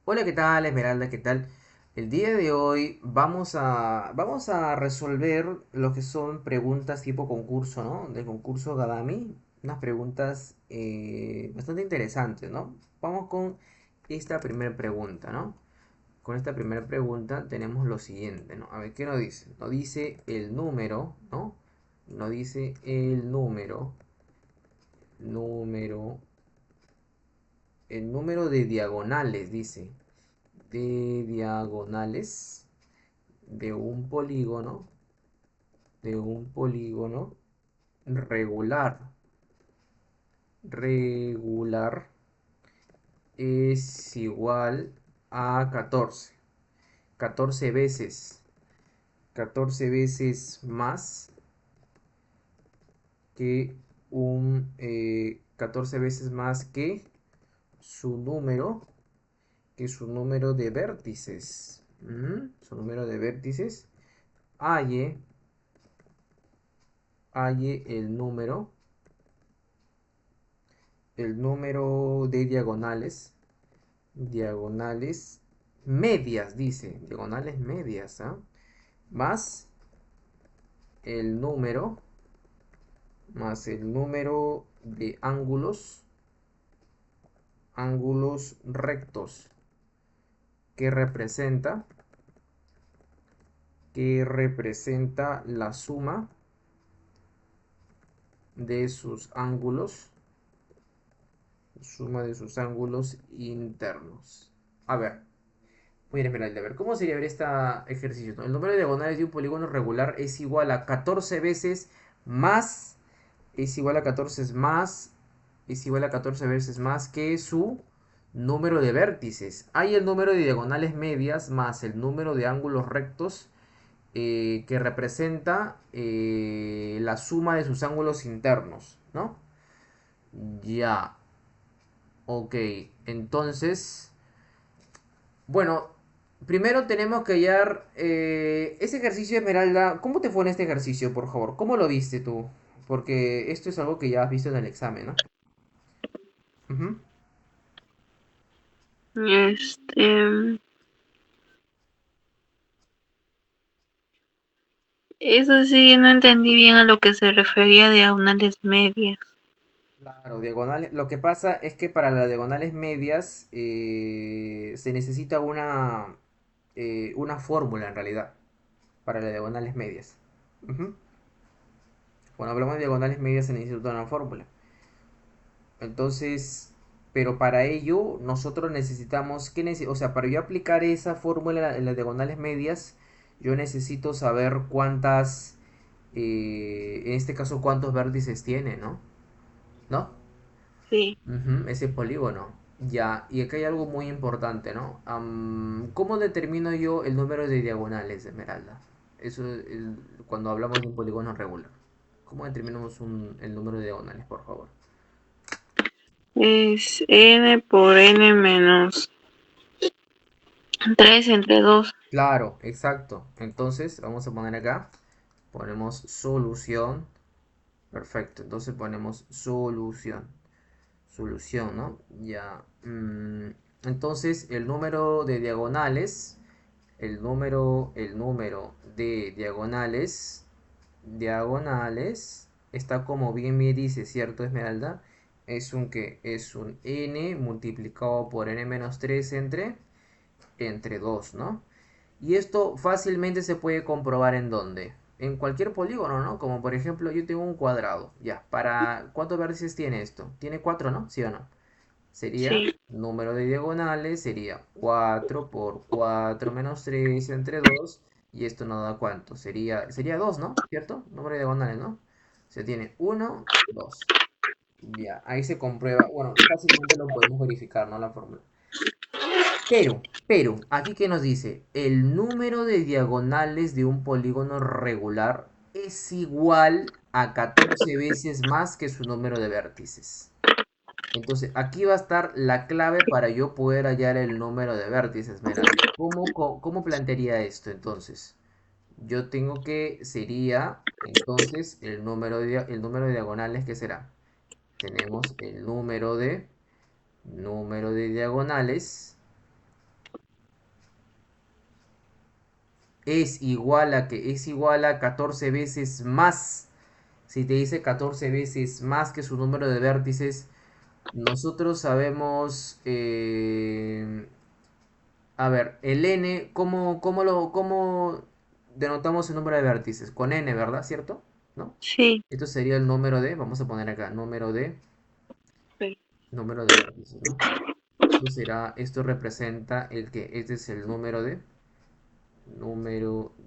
Hola, ¿qué tal, Esmeralda? ¿Qué tal? El día de hoy vamos a resolver lo que son preguntas tipo concurso, ¿no? Del concurso Gadami. Unas preguntas bastante interesantes, ¿no? Vamos con esta primera pregunta, ¿no? Con esta primera pregunta tenemos lo siguiente, ¿no? A ver, ¿qué nos dice? Nos dice el número, ¿no? Nos dice número, el número de diagonales, dice. De diagonales de un polígono, de un polígono regular. Regular es igual a 14. 14 veces. 14 veces más que 14 veces más que su número de vértices. Su número de vértices. Halle, halle el número de diagonales medias, dice, diagonales medias, ¿ah? Más el número, más el número de ángulos rectos, que representa, la de sus ángulos, suma de sus ángulos internos. A ver, muy bien, Esmeralda, a ver, ¿cómo sería ver este ejercicio? ¿No? El número de diagonales de un polígono regular es igual a 14 veces más, es igual a 14 más, es igual a 14 veces más que su número de vértices. Hay el número de diagonales medias más el número de ángulos rectos que representa la suma de sus ángulos internos, ¿no? Ya, ok, entonces... Bueno, primero tenemos que hallar ese ejercicio, Esmeralda. ¿Cómo te fue en este ejercicio, por favor? ¿Cómo lo viste tú? Porque esto es algo que ya has visto en el examen, ¿no? Ujú. Este, eso sí, no entendí bien a lo que se refería diagonales medias. Claro, diagonales. Lo que pasa es que para las diagonales medias se necesita una fórmula en realidad para las diagonales medias. Ujú. Cuando hablamos de diagonales medias se necesita una fórmula. Entonces, pero para ello nosotros necesitamos, o sea, para yo aplicar esa fórmula en las diagonales medias, yo necesito saber en este caso, cuántos vértices tiene, ¿no? ¿No? Sí. Ujú, ese polígono. Ya, y acá hay algo muy importante, ¿no? ¿Cómo determino yo el número de diagonales, Esmeralda? Eso es cuando hablamos de un polígono regular. ¿Cómo determinamos el número de diagonales, por favor? Es n por n menos 3 entre 2. Claro, exacto. Entonces, vamos a poner acá, ponemos solución. Perfecto, entonces ponemos solución, ¿no? Ya. Entonces, el número de diagonales, el número de diagonales, está como bien me dice, ¿cierto, Esmeralda? Es un n multiplicado por n menos 3 entre 2, ¿no? Y esto fácilmente se puede comprobar en dónde. En cualquier polígono, ¿no? Como por ejemplo, yo tengo un cuadrado. Ya, ¿cuántos vértices tiene esto? Tiene 4, ¿no? ¿Sí o no? Sería, Sí. número de diagonales sería 4 por 4 menos 3 entre 2. Y esto nos da cuánto. Sería 2, ¿no? ¿Cierto? Número de diagonales, ¿no? Se tiene uno, 2. Ya, ahí se comprueba. Bueno, fácilmente lo podemos verificar, ¿no? La fórmula. Pero, aquí que nos dice, el número de diagonales de un polígono regular es igual a 14 veces más que su número de vértices. Entonces, aquí va a estar la clave para yo poder hallar el número de vértices, Esmeralda. ¿Cómo plantearía esto entonces? Yo tengo sería, entonces, el número de diagonales, ¿qué será? Tenemos el número de diagonales es igual a 14 veces más. Si te dice 14 veces más que su número de vértices, nosotros sabemos, a ver, el n, ¿cómo denotamos el número de vértices? Con n, ¿verdad? ¿Cierto? ¿No? Sí. Esto sería el número de, vamos a poner acá, Sí. número de vértices, ¿no? Esto representa este es el número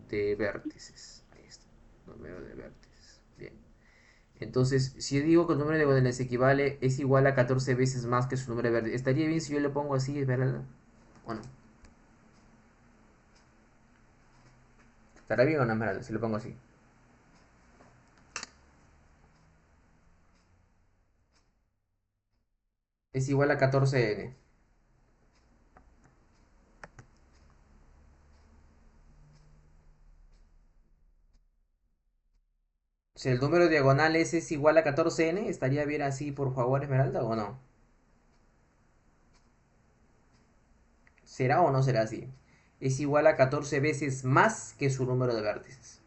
de vértices. Ahí está, número de vértices. Bien. Entonces, si yo digo que el número de diagonales es igual a 14 veces más que su número de vértices, ¿estaría bien si yo le pongo así, ¿verdad? ¿O no? ¿Estará bien o no, Esmeralda, si lo pongo así? Es igual a 14n. Si el número de diagonales es igual a 14n, ¿estaría bien así, por favor, Esmeralda, o no? ¿Será o no será así? Es igual a 14 veces más que su número de vértices.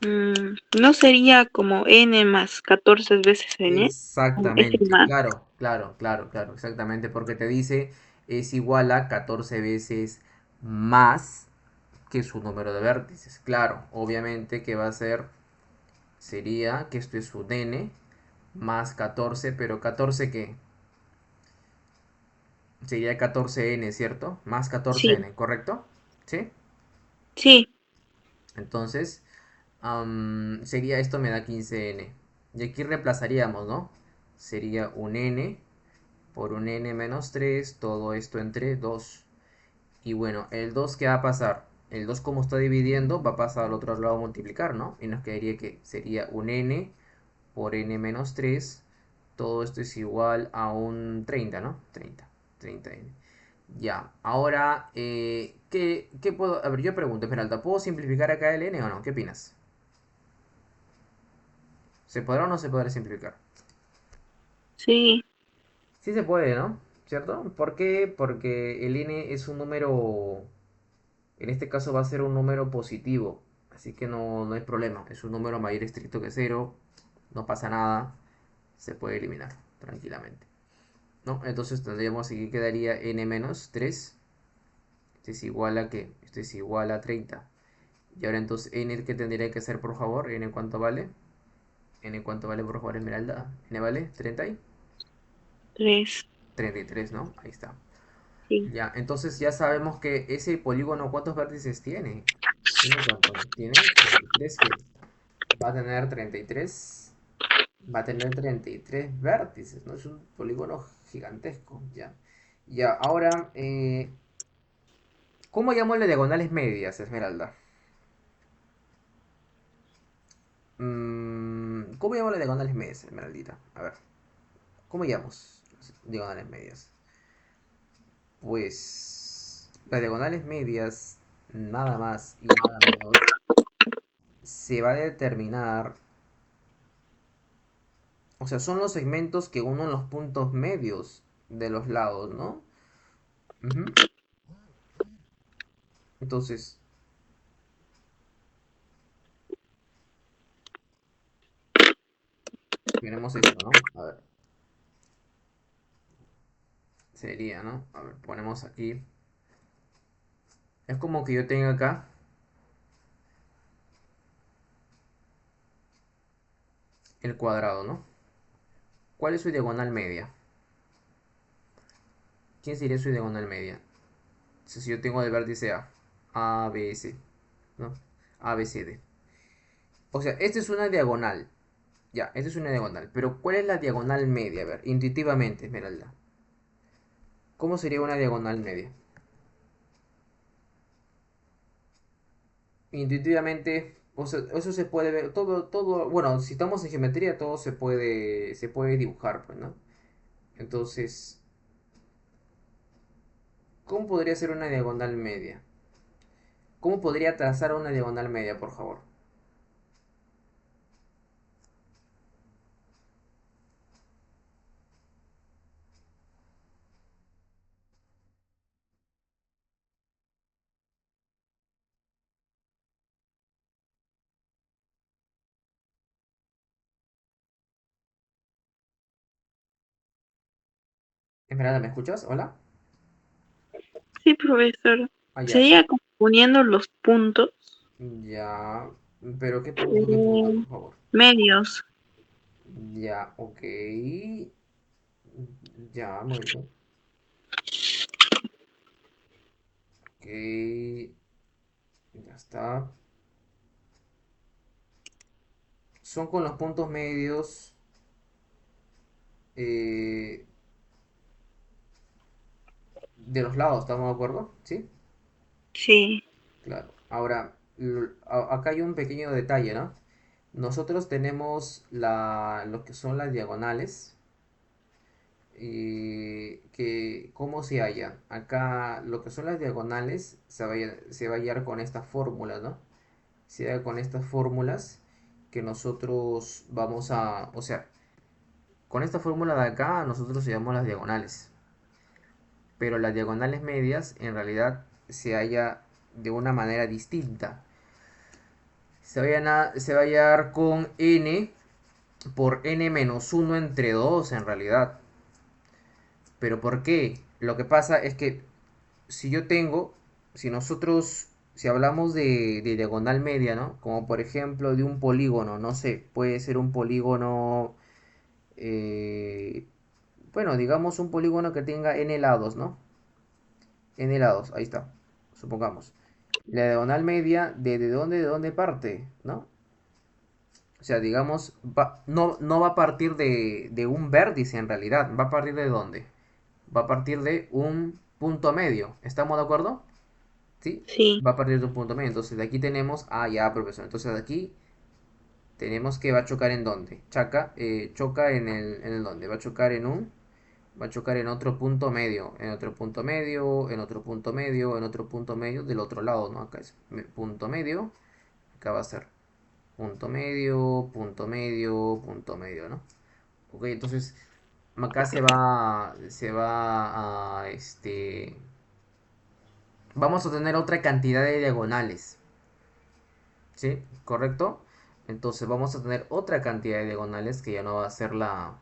¿No sería como n más 14 veces n? Como S Exactamente, más. claro, exactamente, porque te dice es igual a 14 veces más que su número de vértices. Claro, obviamente que va a ser, sería que esto es un n más 14, pero 14 ¿qué? Sería 14n, ¿cierto? Más Sí, 14n, ¿correcto? ¿Sí? sí, Entonces, sería esto me da 15n. Y aquí reemplazaríamos, ¿no? Sería un n por un n menos 3, todo esto entre 2. Y bueno, el 2 ¿qué va a pasar? El 2 como está dividiendo va a pasar al otro lado a multiplicar, ¿no? Y nos quedaría que sería un n por n menos 3. Todo esto es igual a un 30, ¿no? 30n. Ya, ahora, ¿qué puedo? A ver, yo pregunto, Esmeralda, ¿puedo simplificar acá el n o no? ¿Qué opinas? ¿Se podrá o no se podrá simplificar? sí. Sí se puede, ¿no? ¿Cierto? ¿Por qué? Porque el n es un número, en este caso va a ser un número positivo, así que no hay problema. Es un número mayor estricto que cero, no pasa nada, se puede eliminar tranquilamente, ¿no? Entonces tendríamos aquí quedaría n menos 3, este es igual a ¿qué? Este es igual a 30. Y ahora entonces n que tendría que ser, por favor, n cuánto vale, n cuánto vale, por favor, Esmeralda, n vale 30 y 3. 33, ¿no? Ahí está. Sí. Ya, entonces ya sabemos que ese polígono, ¿cuántos vértices tiene? ¿Tiene cuánto? Tiene 33, que va a tener 33, va a tener 33 vértices, ¿no? Es un polígono gigantesco, ya. Ya, ahora, ¿cómo llamo las diagonales medias, Esmeralda? ¿Cómo llamo las diagonales medias, Esmeraldita? A ver, ¿cómo llamamos las diagonales medias? Pues las diagonales medias, nada más y nada menos, se va a determinar, o sea, son los segmentos que unen los puntos medios de los lados, ¿no? Ujú. Entonces, tenemos esto, ¿no? A ver, sería, ¿no? A ver, ponemos aquí. Es como que yo tenga acá el cuadrado, ¿no? ¿Cuál es su diagonal media? ¿Quién sería su diagonal media? Si yo tengo el vértice A, B, C, ¿no? A, B, C, D. O sea, esta es una diagonal. Ya, esta es una diagonal. Pero ¿cuál es la diagonal media? A ver, intuitivamente, Esmeralda. ¿Cómo sería una diagonal media? Intuitivamente, o sea, eso se puede ver, todo, bueno, si estamos en geometría, todo se puede dibujar, pues, ¿no? Entonces, ¿cómo podría ser una diagonal media? ¿Cómo podría trazar una diagonal media, por favor? Esmeralda, ¿me escuchas? ¿Hola? Sí, profesor. Ah, ya. Sería como uniendo los puntos Ya. Pero ¿qué puntos y qué puntos, eh, por favor? medios. Ya, ok. Ya, muy bien. Ok. Ya está. Son con los puntos medios eh, de los lados, ¿estamos de acuerdo? ¿Sí? Sí, Claro. Ahora, acá hay un pequeño detalle, ¿no? Nosotros tenemos lo que son las diagonales. ¿Cómo se halla? Acá lo que son las diagonales se va a hallar con esta fórmula, ¿no? Se halla con estas fórmulas que nosotros vamos a, o sea, con esta fórmula de acá nosotros llamamos las diagonales, pero las diagonales medias en realidad se halla de una manera distinta. Se va a hallar con n por n menos uno entre 2 en realidad. ¿Pero por qué? Lo que pasa es que si yo tengo, si nosotros, si hablamos de diagonal media, ¿no? Como por ejemplo de un polígono, no sé, puede ser un polígono, eh, bueno, digamos un polígono que tenga n lados, ¿no? N lados, ahí está, supongamos. La diagonal media, ¿de dónde parte, ¿no? O sea, digamos, no va a partir de un vértice en realidad, va a partir de dónde? Va a partir de un punto medio, ¿estamos de acuerdo? ¿Sí? sí. Va a partir de un punto medio. Entonces de aquí tenemos, ya, profesor. Entonces de aquí tenemos que va a chocar en dónde. Choca en el dónde. Va a chocar en otro punto medio, en otro punto medio, en otro punto medio, en otro punto medio del otro lado, ¿no? Acá es punto medio, acá va a ser punto medio, punto medio, punto medio, ¿no? Ok, entonces acá se va a, vamos a tener otra cantidad de diagonales. ¿Sí? ¿Correcto? Entonces vamos a tener otra cantidad de diagonales que ya no va a ser la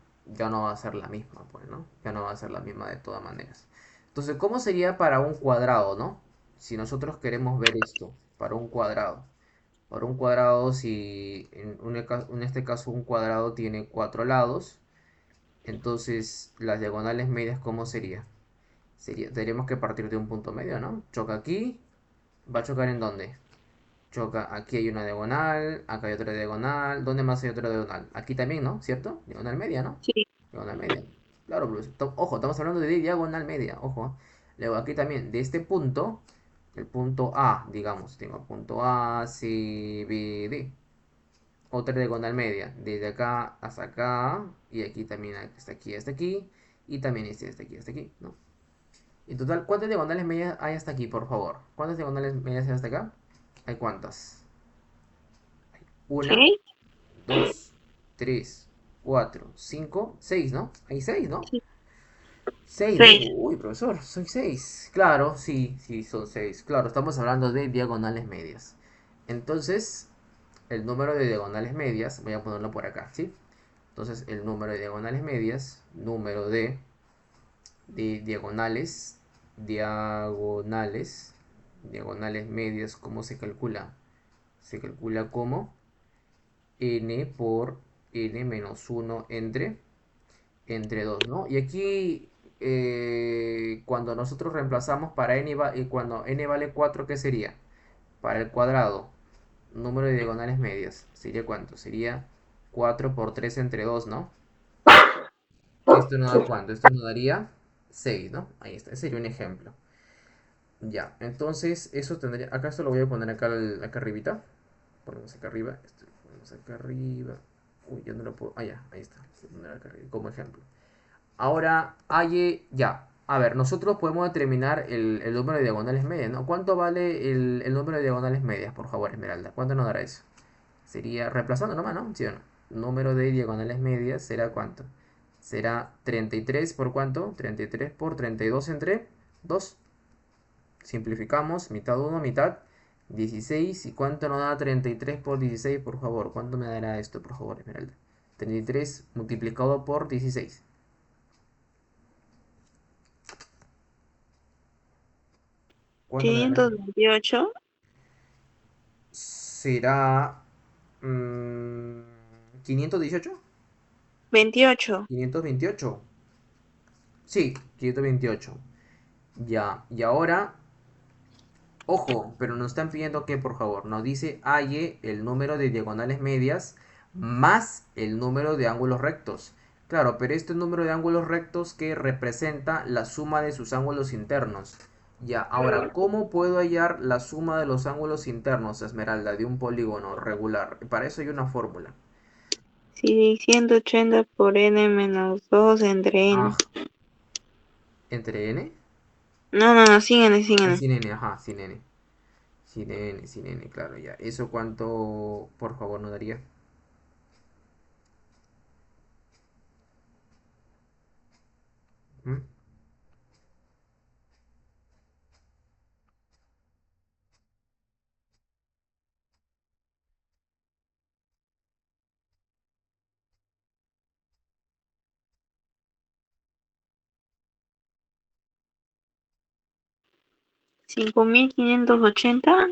misma, pues, ¿no? Ya no va a ser la misma de todas maneras. Entonces, ¿cómo sería para un cuadrado, ¿no? Si nosotros queremos ver esto, para un cuadrado. Para un cuadrado, si en este caso un cuadrado tiene cuatro lados, entonces las diagonales medias, ¿cómo sería? Tendríamos que partir de un punto medio, ¿no? Choca aquí, ¿va a chocar en dónde? Choca, aquí hay una diagonal, acá hay otra diagonal. ¿Dónde más hay otra diagonal? Aquí también, ¿no? ¿Cierto? Diagonal media, ¿no? Sí, Diagonal media. Claro, pues, ojo, estamos hablando de diagonal media, ojo. Luego aquí también, de este punto, el punto A, digamos, tengo punto A, C, B, D. Otra diagonal media, desde acá hasta acá, y aquí también hasta aquí, y también este hasta aquí, hasta aquí, ¿no? En total, ¿cuántas diagonales medias hay hasta aquí, por favor? ¿Cuántas diagonales medias hay hasta acá? ¿Hay cuántas? Una, sí, dos, tres, cuatro, cinco, seis, ¿no? Hay seis, ¿no? sí. Seis, ¿no? 6. Uy, profesor, soy seis. Claro, sí, sí, son seis. Claro, estamos hablando de diagonales medias. Entonces, el número de diagonales medias, voy a ponerlo por acá, ¿sí? Entonces, el número de diagonales medias, número de diagonales medias, ¿cómo se calcula? Se calcula como n por n menos uno entre 2, ¿no? Y aquí, cuando nosotros reemplazamos para cuando n vale 4, ¿qué sería? Para el cuadrado, número de diagonales medias, ¿sería cuánto? Sería 4 por 3 entre 2, ¿no? ¿Esto nos da cuánto? Esto nos daría 6, ¿no? Ahí está, ese sería un ejemplo. Ya, entonces eso tendría, acá esto lo voy a poner acá, acá arribita. Ponemos acá arriba, esto lo ponemos acá arriba. Uy, ya no lo puedo, ya, ahí está, lo voy a poner acá arriba, como ejemplo. Ahora, ya. A ver, nosotros podemos determinar el número de diagonales medias, ¿no? ¿Cuánto vale el número de diagonales medias, por favor, Esmeralda? ¿Cuánto nos dará eso? Sería reemplazando nomás, ¿no? ¿Sí o no? Número de diagonales medias será cuánto? Será 33 por cuánto? 33 por 32 entre 2. Simplificamos, mitad uno mitad 16. ¿Y cuánto nos da 33 por 16, por favor? ¿Cuánto me dará esto, por favor, Esmeralda? 33 multiplicado por 16. ¿Cuánto me dará? 528. Será 518. 28. 528. Sí, 528. Ya, y ahora, ojo, pero nos están pidiendo que por favor nos dice halle el número de diagonales medias más el número de ángulos rectos. Claro, pero este número de ángulos rectos que representa la suma de sus ángulos internos. Ya, ahora, ¿cómo puedo hallar la suma de los ángulos internos, Esmeralda, de un polígono regular? Para eso hay una fórmula. 680 por n menos 2 entre n. Ah, ¿entre n? No, no, no, sin n, sin n. Sin n, ajá, sin n. Sin n, sin n, claro, ya. ¿Eso cuánto, por favor, nos daría? ¿Mm? 5580.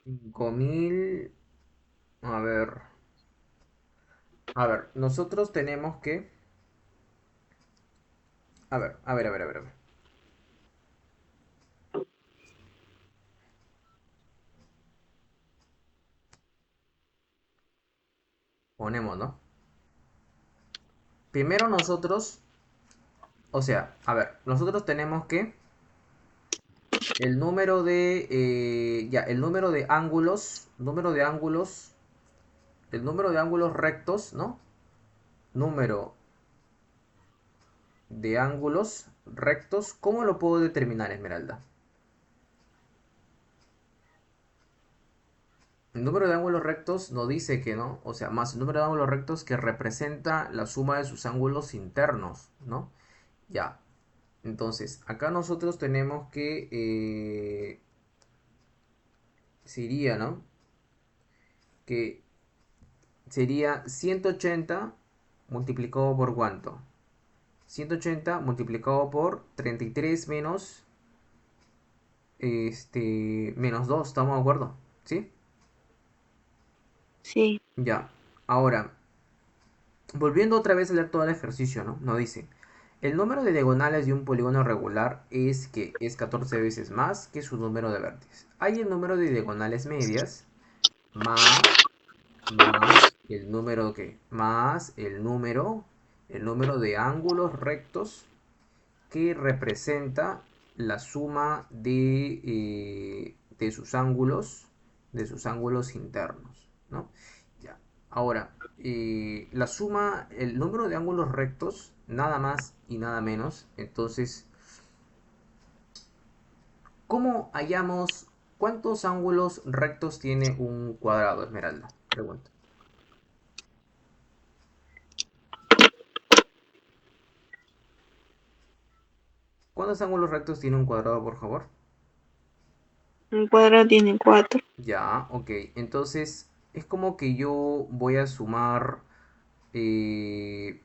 5000. A ver. A ver, nosotros tenemos que. A ver, a ver, a ver, a ver. A ver. Ponemos, ¿no? Primero nosotros. O sea, a ver, nosotros tenemos que. El número de. Ya, el número de ángulos. Número de ángulos. El número de ángulos rectos, ¿no? Número de ángulos rectos. ¿Cómo lo puedo determinar, Esmeralda? El número de ángulos rectos nos dice que no, o sea, más el número de ángulos rectos que representa la suma de sus ángulos internos, ¿no? Ya, entonces, acá nosotros tenemos que, sería, ¿no? Que sería 180 multiplicado por ¿cuánto? 180 multiplicado por 33 menos, menos 2, ¿estamos de acuerdo? ¿Sí? Sí. Ya, ahora, volviendo otra vez a leer todo el ejercicio, ¿no? Nos dice, el número de diagonales de un polígono regular es que es 14 veces más que su número de vértices. Hay el número de diagonales medias más el número que más el número de ángulos rectos que representa la suma de sus ángulos internos, ¿no? Ya. Ahora, la suma, el número de ángulos rectos, nada más y nada menos. Entonces, ¿cómo hallamos cuántos ángulos rectos tiene un cuadrado, Esmeralda? Pregunta. ¿Cuántos ángulos rectos tiene un cuadrado, por favor? Un cuadrado tiene 4. Ya, ok. Entonces, es como que yo voy a sumar. eh,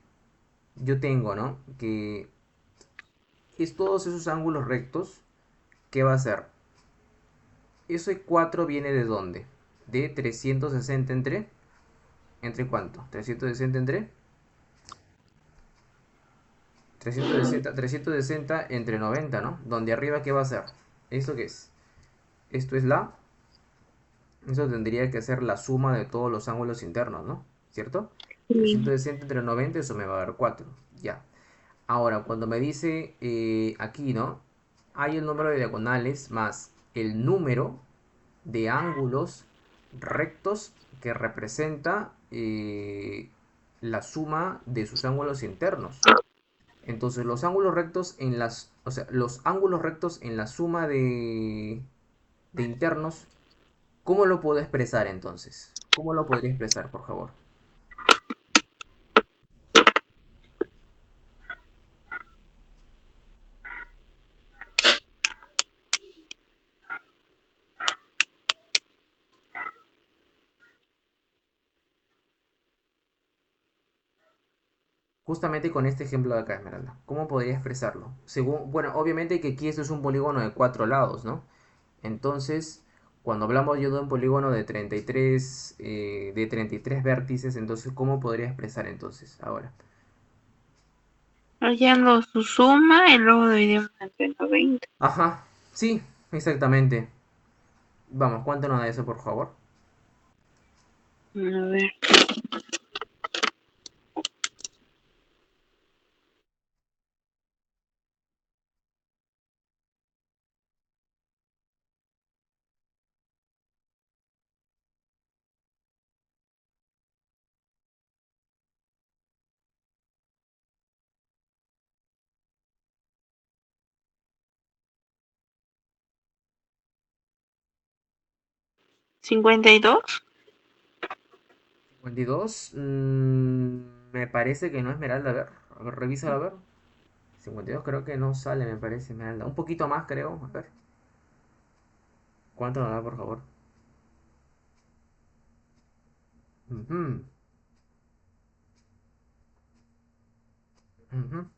yo tengo, ¿no? Que es todos esos ángulos rectos. ¿Qué va a ser? Ese 4 viene de dónde? De 360 entre. ¿Entre cuánto? 360 entre. 360 entre 90, ¿no? Donde arriba, ¿qué va a ser? ¿Esto qué es? Esto es la. Eso tendría que ser la suma de todos los ángulos internos, ¿no? ¿Cierto? Sí. 360 entre 90, eso me va a dar 4. Ya. Ahora, cuando me dice aquí, ¿no? Hay el número de diagonales más el número de ángulos rectos que representa la suma de sus ángulos internos. Entonces, los ángulos rectos en las, o sea, los ángulos rectos en la suma de internos, ¿cómo lo puedo expresar entonces? ¿Cómo lo podría expresar, por favor? Justamente con este ejemplo de acá, Esmeralda. ¿Cómo podría expresarlo? Según, bueno, obviamente que aquí esto es un polígono de cuatro lados, ¿no? Entonces, cuando hablamos yo de un polígono de 33, de 33 vértices, entonces, ¿cómo podría expresar entonces ahora? Hallando su suma y luego dividimos entre 90. Ajá, sí, exactamente. Vamos, ¿cuánto nos da eso, por favor? A ver, 52. 52. Me parece que no, Esmeralda. A ver, revisa a ver. 52 creo que no sale, me parece, Esmeralda. Un poquito más, creo. A ver. ¿Cuánto nos da, por favor? Ujú, ujú.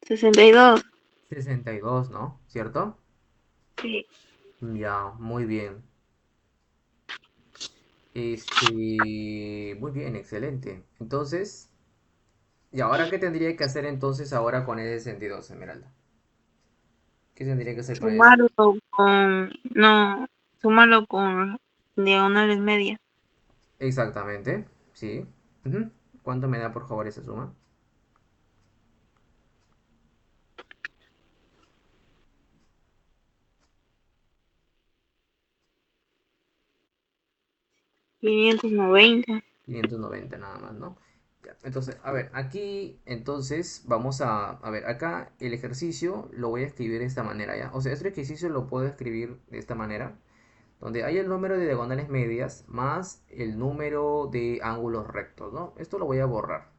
62. 62, ¿no? ¿Cierto? Sí. Ya, muy bien. Muy bien, excelente. Entonces, ¿y ahora qué tendría que hacer entonces ahora con ese 62, Esmeralda? ¿Qué tendría que hacer con ese? Sumarlo con. No, sumarlo con diagonales medias. Exactamente, sí. Ujú. ¿Cuánto me da por favor esa suma? 590. 590 nada más, ¿no? Ya, entonces, a ver, aquí, entonces, vamos a ver, acá el ejercicio lo voy a escribir de esta manera, ¿ya? O sea, este ejercicio lo puedo escribir de esta manera, donde hay el número de diagonales medias más el número de ángulos rectos, ¿no? Esto lo voy a borrar.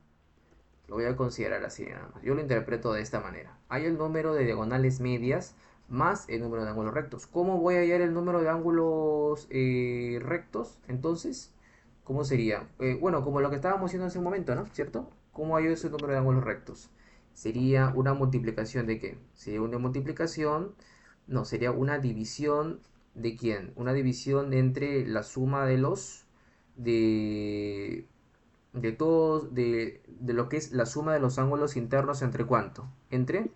Lo voy a considerar así nada más. Yo lo interpreto de esta manera. Hay el número de diagonales medias más el número de ángulos rectos. ¿Cómo voy a hallar el número de ángulos rectos? Entonces, ¿cómo sería? Bueno, como lo que estábamos haciendo hace un momento, ¿no? ¿Cierto? ¿Cómo hallo ese número de ángulos rectos? Sería una multiplicación de qué? Sería una multiplicación, no, sería una división de quién? Una división entre la suma de los de de todos, de lo que es la suma de los ángulos internos entre cuánto, entre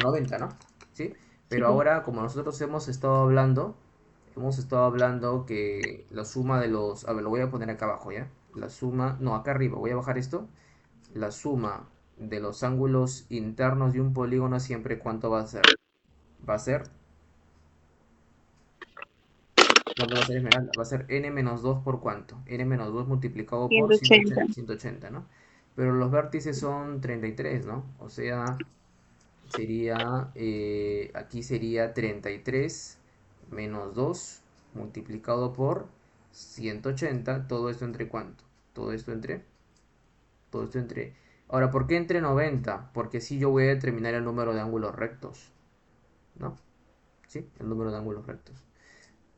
90, ¿no? ¿Sí? Pero Sí. ahora, como nosotros hemos estado hablando que la suma de los, a ver, lo voy a poner acá abajo, ¿ya? La suma, no, acá arriba, voy a bajar esto, la suma de los ángulos internos de un polígono siempre, ¿cuánto va a ser? Va a ser, ¿cuánto va a ser, Esmeralda? Va a ser n menos 2 por cuánto, n menos 2 multiplicado por 180. 180, 180, ¿no? Pero los vértices son 33, ¿no? O sea, sería, aquí sería 33 menos 2 multiplicado por 180. ¿Todo esto entre cuánto? Todo esto entre, todo esto entre... Ahora, ¿por qué entre 90? Porque si yo voy a determinar el número de ángulos rectos, ¿no? ¿Sí? El número de ángulos rectos.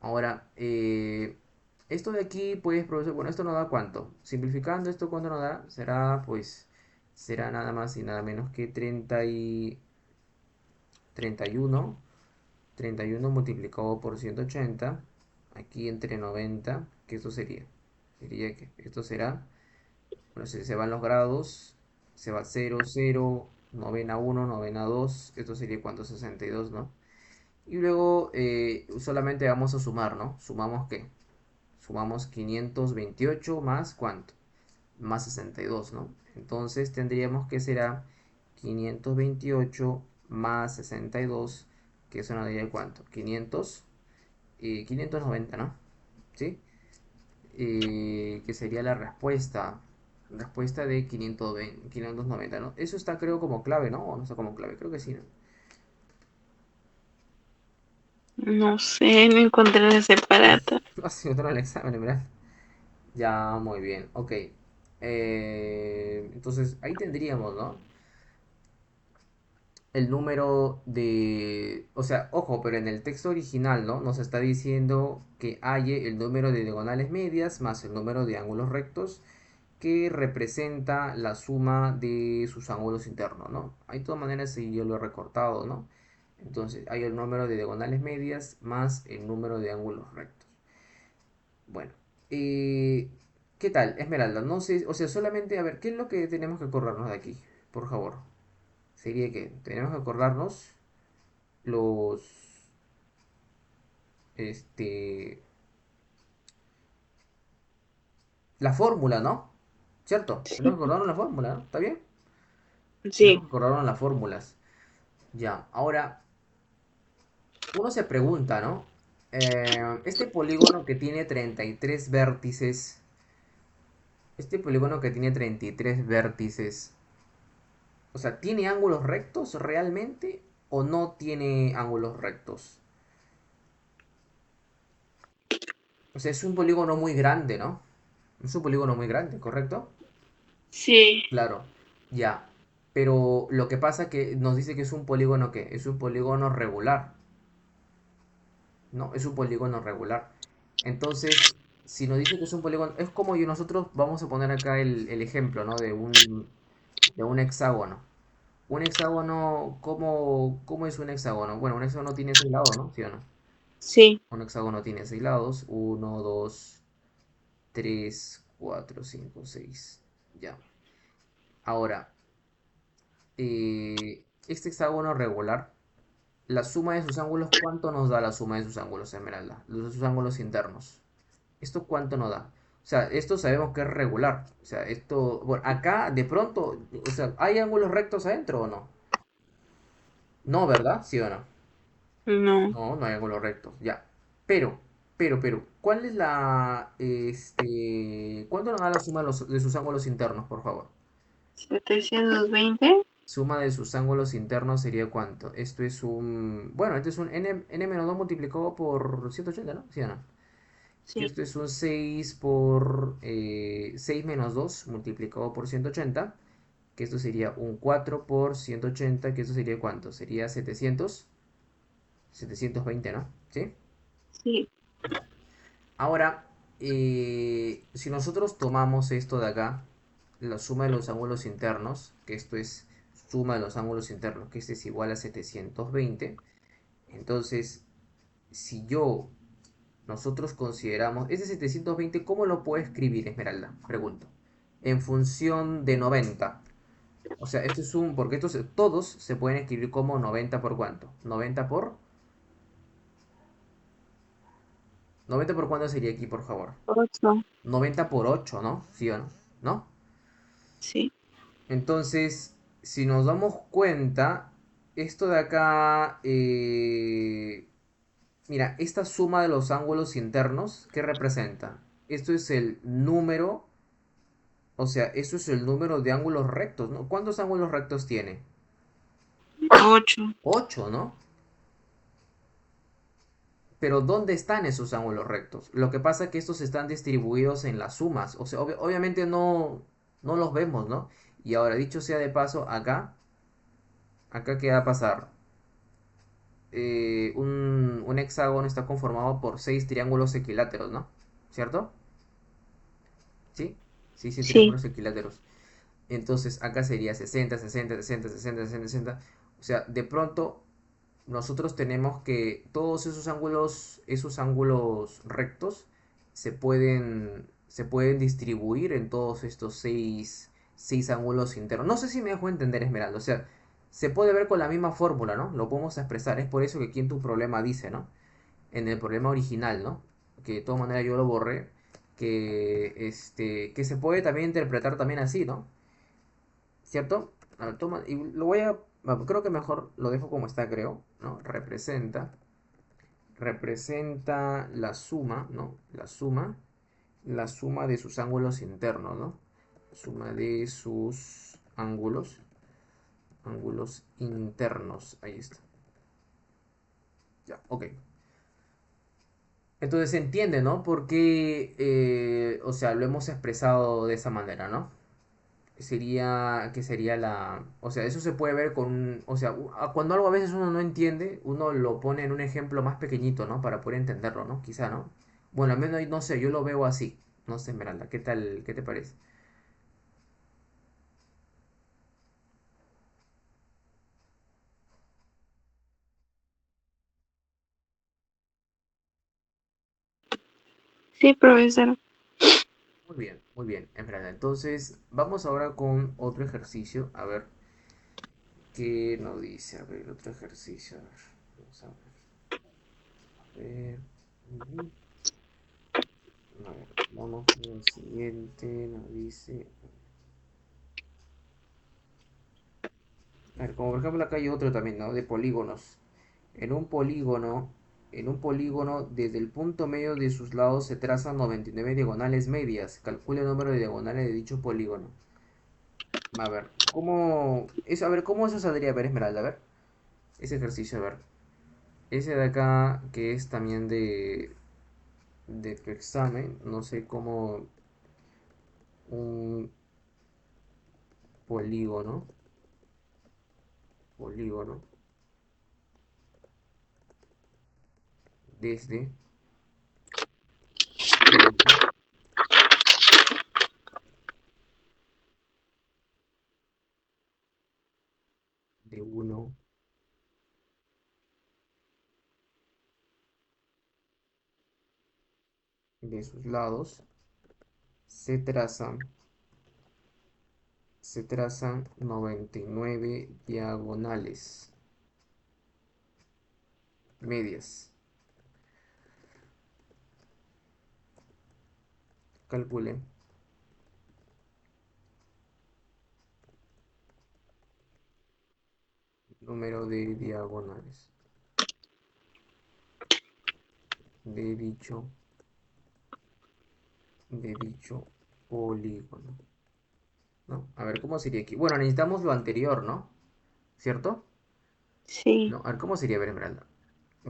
Ahora, esto de aquí, pues, profesor, bueno, esto nos da cuánto. Simplificando esto, ¿cuánto nos da? Será, pues, será nada más y nada menos que 31. 31 multiplicado por 180. Aquí entre 90, que esto sería. Sería que esto será, bueno, se van los grados, se va 0, 0, novena 1, novena 2. Esto sería cuánto, 62, ¿no? Y luego solamente vamos a sumar, ¿no? ¿Sumamos qué? Sumamos 528 más ¿cuánto? Más 62, ¿no? Entonces tendríamos que será 528 más 62, que eso nos daría ¿cuánto? 590, ¿no? ¿Sí? que sería la respuesta. Respuesta de 520, 590, ¿no? Eso está creo como clave, ¿no? O no está como clave, creo que sí, ¿no? No sé, no encontré la separata. Así otro el examen, ¿verdad? Ya, muy bien, ok. Entonces, ahí tendríamos, ¿no? El número de... O sea, ojo, pero en el texto original, ¿no? Nos está diciendo que hay el número de diagonales medias más el número de ángulos rectos que representa la suma de sus ángulos internos, ¿no? Hay de todas maneras, si yo lo he recortado, ¿no? Entonces, hay el número de diagonales medias más el número de ángulos rectos. Bueno, ¿qué tal, Esmeralda? No sé, o sea, solamente, a ver, ¿qué es lo que tenemos que acordarnos de aquí? Por favor. Sería que tenemos que acordarnos los, este, la fórmula, ¿no? ¿Cierto? Tenemos que acordarnos la fórmula, ¿no? ¿Está bien? Tenemos Sí, que acordarnos las fórmulas. Ya, ahora, uno se pregunta, ¿no? Este polígono que tiene 33 vértices, este polígono que tiene 33 vértices, o sea, ¿tiene ángulos rectos realmente o no tiene ángulos rectos? O sea, es un polígono muy grande, ¿no? Es un polígono muy grande, ¿correcto? sí. Claro, ya. Pero lo que pasa que nos dice que es un polígono que es un polígono regular, ¿no? Es un polígono regular. Entonces, si nos dice que es un polígono, es como yo nosotros vamos a poner acá el ejemplo, ¿no? De un hexágono. Un hexágono, ¿cómo es un hexágono? Bueno, un hexágono tiene 6 lados, ¿no? ¿Sí o no? Sí, Un hexágono tiene 6 lados. Uno, 2, 3, 4, 5, 6. Ya. Ahora, este hexágono regular, la suma de sus ángulos, ¿cuánto nos da la suma de sus ángulos, Esmeralda? De sus ángulos internos. ¿Esto cuánto nos da? O sea, esto sabemos que es regular. O sea, esto, bueno, acá de pronto, o sea, ¿hay ángulos rectos adentro o no? No, ¿verdad? ¿Sí o no? no. No, no hay ángulos rectos, ya. Pero, ¿cuál es ¿cuánto nos da la suma de sus ángulos internos, por favor? 720. Suma de sus ángulos internos sería cuánto. Esto es bueno, esto es un n-2 multiplicado por 180, ¿no? ¿Sí o no? Que Sí, esto es un 6 por 6 menos 2 multiplicado por 180, que esto sería un 4 por 180, que esto sería cuánto, sería 720, ¿no? ¿Sí? sí. Ya. Ahora, si nosotros tomamos esto de acá, la suma de los ángulos internos, que esto es suma de los ángulos internos, que este es igual a 720, entonces, si nosotros consideramos, ese 720, ¿cómo lo puedo escribir, Esmeralda? Pregunto. En función de 90. O sea, esto es porque todos se pueden escribir como 90 por cuánto. 90 por cuánto sería aquí, por favor. 8. 90 por 8, ¿no? ¿Sí o no? ¿No? Sí. Entonces, si nos damos cuenta, esto de acá, mira, esta suma de los ángulos internos, ¿qué representa? Esto es el número, o sea, eso es el número de ángulos rectos, ¿no? ¿Cuántos ángulos rectos tiene? 8. 8, ¿no? Pero ¿dónde están esos ángulos rectos? Lo que pasa es que estos están distribuidos en las sumas, o sea, obviamente no los vemos, ¿no? Y ahora, dicho sea de paso, acá ¿qué va a pasar? Un hexágono está conformado por 6 triángulos equiláteros, ¿no? ¿Cierto? ¿Sí? Sí, sí, Sí. triángulos equiláteros. Entonces acá sería 60, 60, 60, 60, 60, 60. O sea, de pronto nosotros tenemos que todos esos ángulos rectos se pueden distribuir en todos estos seis ángulos internos. No sé si me dejo entender, Esmeralda. O sea, se puede ver con la misma fórmula, ¿no? Lo podemos expresar. Es por eso que aquí en tu problema dice, ¿no? En el problema original, ¿no? Que de todas maneras yo lo borré. Que se puede también interpretar también así, ¿no? ¿Cierto? A ver, toma, y creo que mejor lo dejo como está, creo, ¿no? Representa la suma, ¿no? La suma la suma de sus ángulos internos, ¿no? Suma de sus ángulos internos. Ahí está. Ya, ok. Entonces se entiende, ¿no? Porque, o sea, lo hemos expresado de esa manera, ¿no? Que sería la, o sea, eso se puede ver con, o sea, cuando algo a veces uno no entiende, uno lo pone en un ejemplo más pequeñito, ¿no? Para poder entenderlo, ¿no? Quizá, ¿no? Bueno, al menos, no sé, yo lo veo así. No sé, Esmeralda, ¿qué tal, qué te parece? Sí, profesor. Muy bien, Esmeralda. Entonces, vamos ahora con otro ejercicio, a ver qué nos dice. A ver, otro ejercicio, a ver, vamos a ver. A ver. Ujú. A ver, vamos con el siguiente, nos dice. A ver, como por ejemplo acá hay otro también, ¿no? De polígonos. En un polígono, en un polígono, desde el punto medio de sus lados se trazan 99 diagonales medias. Calcule el número de diagonales de dicho polígono. A ver, ¿cómo eso saldría? A ver, Esmeralda, a ver. Ese ejercicio, a ver. Ese de acá, que es también de tu examen, no sé cómo un polígono, polígono, desde, punto de uno de sus lados se trazan se trazan 99 diagonales medias. Calcule el número de diagonales de dicho polígono, ¿no? A ver, ¿cómo sería aquí? Bueno, necesitamos lo anterior, ¿no? ¿Cierto? Sí, No, a ver, ¿cómo sería? A ver, Esmeralda.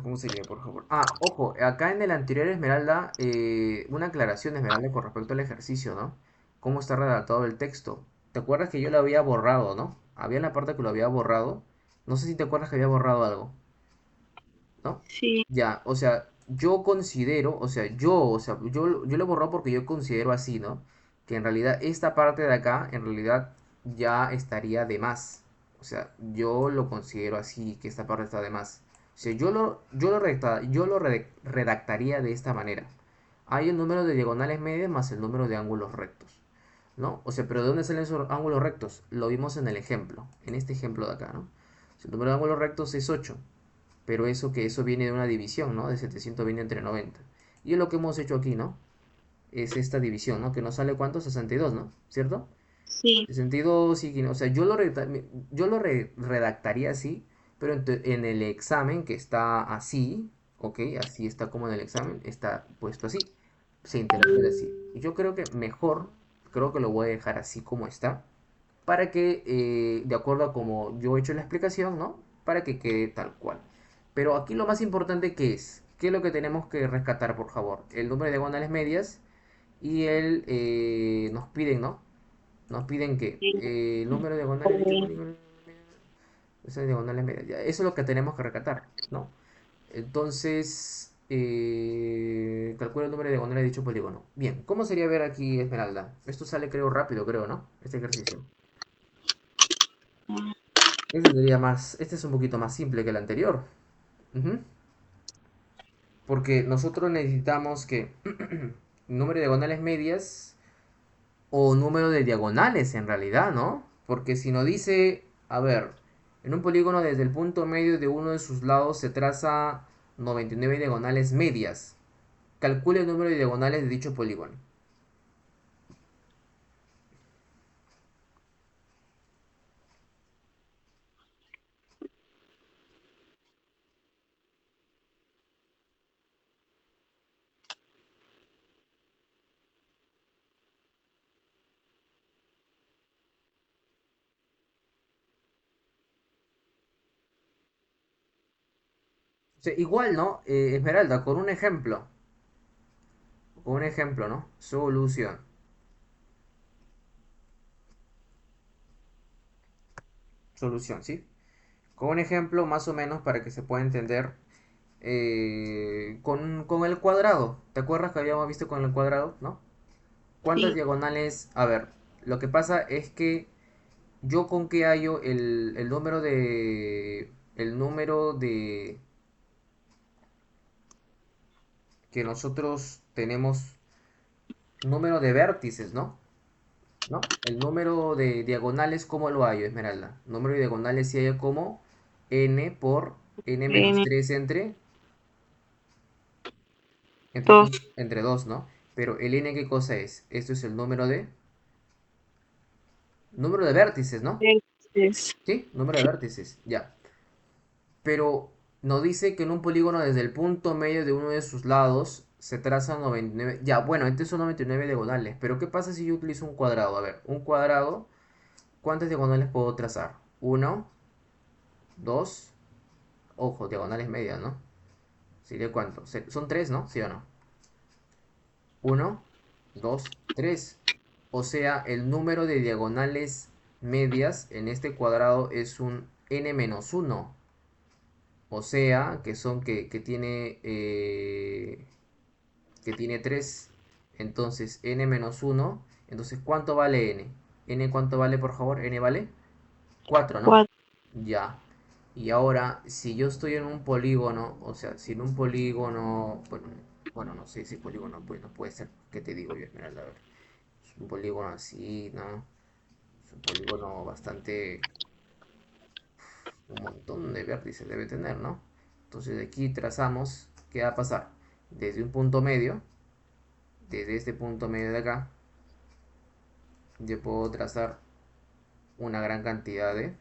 ¿Cómo sería, por favor? Ah, ojo, acá en el anterior Esmeralda, una aclaración, Esmeralda, con respecto al ejercicio, ¿no? ¿Cómo está redactado el texto? ¿Te acuerdas que yo lo había borrado, ¿no? Había una parte que lo había borrado. No sé si te acuerdas que había borrado algo, ¿no? sí, Ya, o sea, yo considero, yo lo he borrado porque yo considero así, ¿no? Que en realidad esta parte de acá, en realidad ya estaría de más. O sea, yo lo considero así, que esta parte está de más. O sea, redactaría de esta manera. Hay el número de diagonales medias más el número de ángulos rectos, ¿no? O sea, pero ¿de dónde salen esos ángulos rectos? Lo vimos en el ejemplo, en este ejemplo de acá, ¿no? O sea, el número de ángulos rectos es 8, pero eso viene de una división, ¿no? De 720 entre 90. Y es lo que hemos hecho aquí, ¿no? Es esta división, ¿no? Que nos sale ¿cuánto? 62, ¿no? ¿Cierto? sí, 62 y, o sea, redactaría así, pero en el examen que está así, ¿ok? Así está como en el examen, está puesto así, se interpreta así. Y yo creo que mejor, creo que lo voy a dejar así como está, para que, de acuerdo a como yo he hecho la explicación, ¿no? Para que quede tal cual. Pero aquí lo más importante que es, ¿qué es lo que tenemos que rescatar, por favor? El número de diagonales medias y nos piden, ¿no? Nos piden que sí. el número de diagonales de dicho polígono, esas diagonales medias, ya, eso es lo que tenemos que rescatar, ¿no? Entonces, calcula el número de diagonales de dicho polígono. Bien, ¿cómo sería ver aquí Esmeralda? Esto sale, creo, rápido, creo, ¿no? Este ejercicio. Este es un poquito más simple que el anterior. Ujú. Porque nosotros necesitamos que número de diagonales medias o número de diagonales en realidad, ¿no? Porque si nos dice, a ver, en un polígono desde el punto medio de uno de sus lados se traza 99 diagonales medias. Calcule el número de diagonales de dicho polígono. O sea, igual, ¿no? Esmeralda, con un ejemplo, ¿no? Solución. Solución, ¿sí? Con un ejemplo más o menos para que se pueda entender con el cuadrado. ¿Te acuerdas que habíamos visto con el cuadrado, no? ¿Cuántas Sí, diagonales? A ver, lo que pasa es que yo con qué hallo el número de que nosotros tenemos número de vértices, ¿no? ¿No? El número de diagonales, ¿cómo lo hallo, Esmeralda? Número de diagonales se halla como n por n menos n 3 entre, 2 entre 2, ¿no? Pero el n, ¿qué cosa es? Esto es el número de vértices, ¿no? veces ¿Sí? Número de vértices, ya. Pero nos dice que en un polígono desde el punto medio de uno de sus lados se trazan 99. Ya, bueno, estos son 99 diagonales. Pero ¿qué pasa si yo utilizo un cuadrado? A ver, un cuadrado, ¿cuántas diagonales puedo trazar? Uno, dos, ojo, diagonales medias, ¿no? ¿Sería cuánto? Son tres, ¿no? ¿Sí o no? Uno, dos, tres. O sea, el número de diagonales medias en este cuadrado es un n-1. O sea, que tiene 3. Entonces, n-1. Entonces, ¿cuánto vale n? ¿N cuánto vale, por favor? N vale 4, ¿no? 4. Ya. Y ahora, si yo estoy en un polígono, o sea, si en un polígono, bueno, no sé si polígono, pues no puede ser, ¿qué te digo yo, Esmeralda? A ver, es un polígono así, ¿no? Es un polígono bastante, un montón de vértices debe tener, ¿no? Entonces aquí trazamos, ¿qué va a pasar? Desde un punto medio, desde este punto medio de acá, yo puedo trazar una gran cantidad de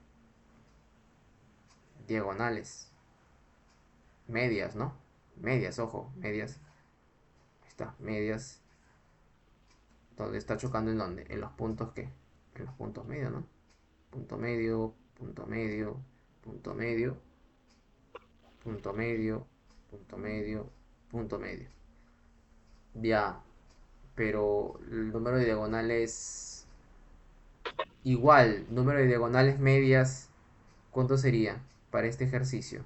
diagonales, medias, ¿no? Medias, ojo, medias. Ahí está, medias. Donde está chocando en dónde? En los puntos que. En los puntos medios, ¿no? Punto medio, punto medio, punto medio, punto medio, punto medio, punto medio. Ya, pero el número de diagonales igual, número de diagonales medias, ¿cuánto sería para este ejercicio?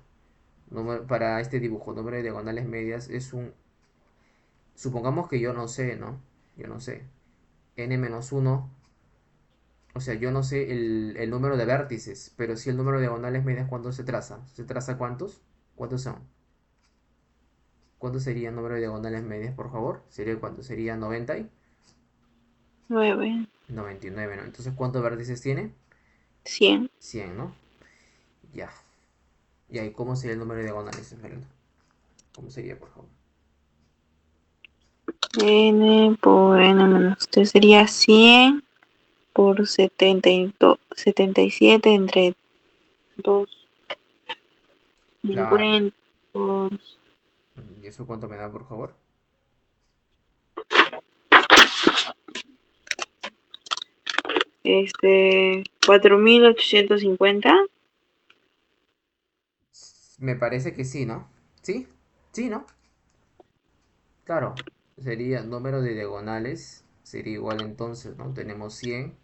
Para este dibujo, número de diagonales medias es un. Supongamos que yo no sé, ¿no? Yo no sé. N-1. O sea, yo no sé el número de vértices, pero sí el número de diagonales medias, ¿cuánto se traza? ¿Se traza cuántos? ¿Cuántos son? ¿Cuánto sería el número de diagonales medias, por favor? ¿Sería cuánto? ¿Sería 90 y 9 99, ¿no? Entonces, ¿cuántos vértices tiene? 100. 100, ¿no? Ya. ¿Y ahí cómo sería el número de diagonales, Esmeralda? ¿Cómo sería, por favor? N por n menos 3 sería 100 por 77 entre 2. Claro. 50 por ¿Y eso cuánto me da, por favor? 4850. Me parece que sí, ¿no? ¿Sí? ¿Sí, no? Claro. Sería número de diagonales. Sería igual entonces, ¿no? Tenemos 100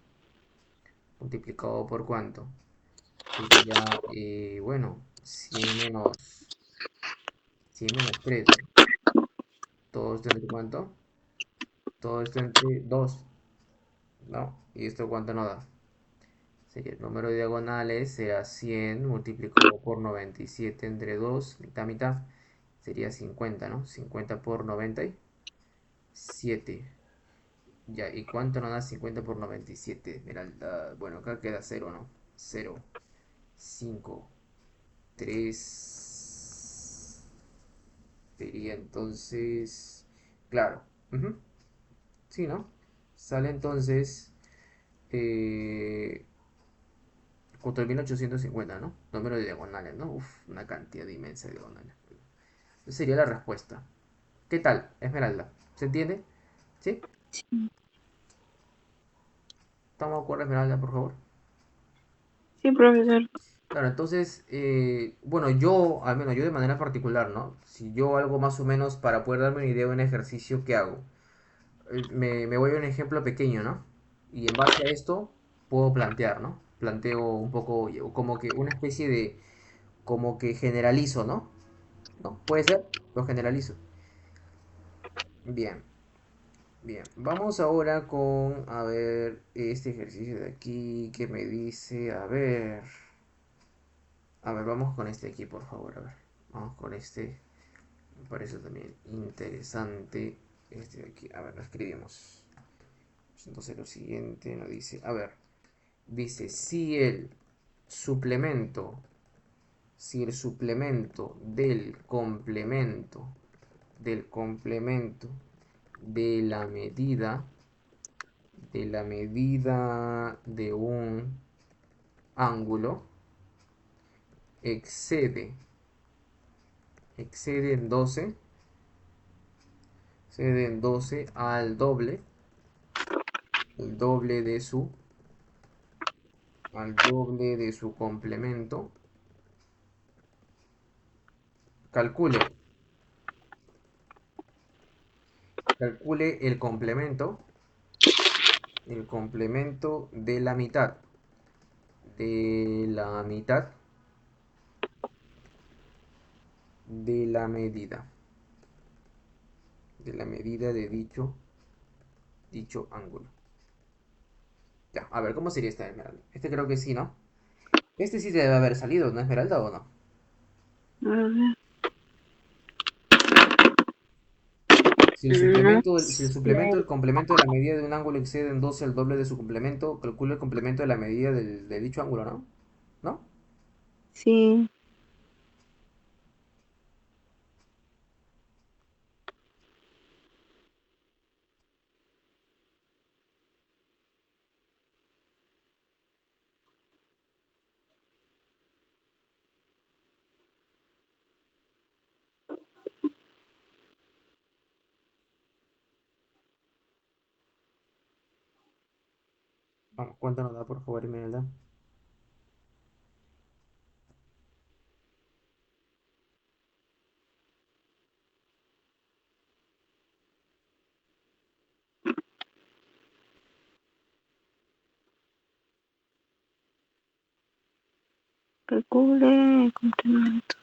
multiplicado por cuánto. Sería, bueno, 100 menos 3, ¿no? Todo esto entre cuánto? Todo esto entre 2, ¿no? ¿Y esto cuánto nos da? Sería el número de diagonales, será 100 multiplicado por 97 entre 2 mitad, mitad. Sería 50, ¿no? 50 por 97. Ya, ¿y cuánto nos da 50 por 97? Mira, bueno, acá queda cero, ¿no? Cero, 5, 3. Sería entonces, claro, ujú, sí, ¿no? Sale entonces eh, 4.850, ¿no? Número de diagonales, ¿no? Uf, una cantidad inmensa de diagonales. Esa sería la respuesta. ¿Qué tal, Esmeralda? ¿Se entiende? ¿Sí? ¿Estamos de acuerdo, Esmeralda, por favor? Sí, profesor. Claro, entonces, bueno, yo, al menos yo de manera particular, ¿no? Si yo algo más o menos para poder darme una idea de un ejercicio que hago, me voy a un ejemplo pequeño, ¿no? Y en base a esto puedo plantear, ¿no? Planteo un poco, como que una especie de, como que generalizo, ¿no? ¿No? ¿Puede ser? Lo generalizo. Bien, bien. Vamos ahora con, a ver, este ejercicio de aquí que me dice, a ver, vamos con este aquí, por favor, a ver. Vamos con este. Me parece también interesante este de aquí. A ver, lo escribimos. Entonces lo siguiente nos dice, a ver, dice suplemento, si el suplemento del complemento de la medida de un ángulo excede, excede en 12, excede en 12 el doble de su complemento, calcule, calcule el complemento de la mitad de la medida, de dicho ángulo. Ya, a ver, ¿cómo sería esta Esmeralda? Este creo que sí, ¿no? Este sí debe haber salido, ¿no, Esmeralda, o no? A ver, no Si el sé. suplemento del complemento de la medida de un ángulo excede en 12 el doble de su complemento, calcule el complemento de la medida de dicho ángulo, ¿no? ¿No? Sí, Vamos, cuéntanos, da, por favor, Esmeralda. calcule el complemento.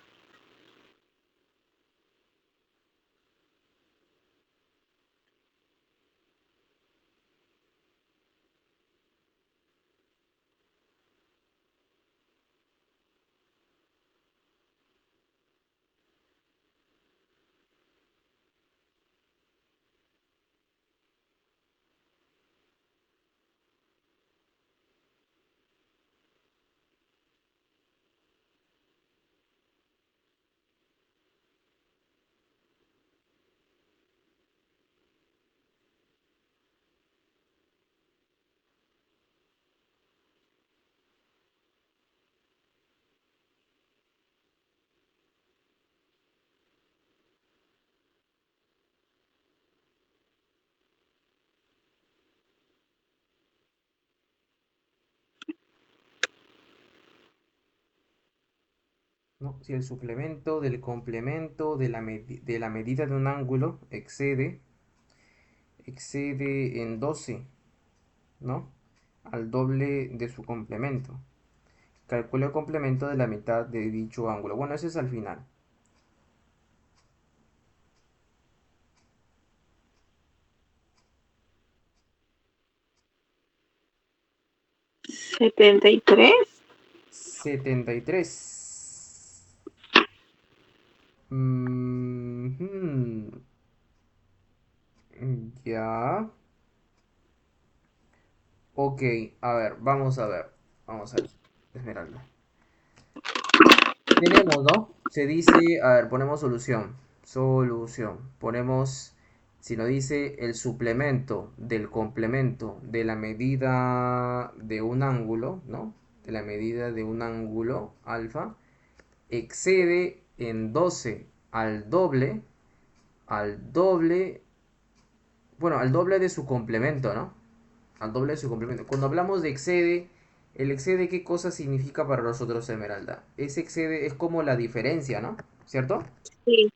¿No? Si el suplemento del complemento de la medida de un ángulo excede en 12, ¿no? Al doble de su complemento. Calcula el complemento de la mitad de dicho ángulo. Bueno, ese es al final. 73. 73. Mhm. Ya. Ok, a ver, vamos a ver. Vamos a ver. Esmeralda. Tenemos, ¿no? Se dice, a ver, ponemos solución. Solución. Ponemos, si nos dice el suplemento del complemento de la medida de un ángulo, ¿no? De la medida de un ángulo alfa, excede en 12 al doble, bueno, al doble de su complemento, ¿no? Al doble de su complemento. Cuando hablamos de excede, ¿El excede qué cosa significa para nosotros, Esmeralda? Ese excede es como la diferencia, ¿no? ¿Cierto? Sí,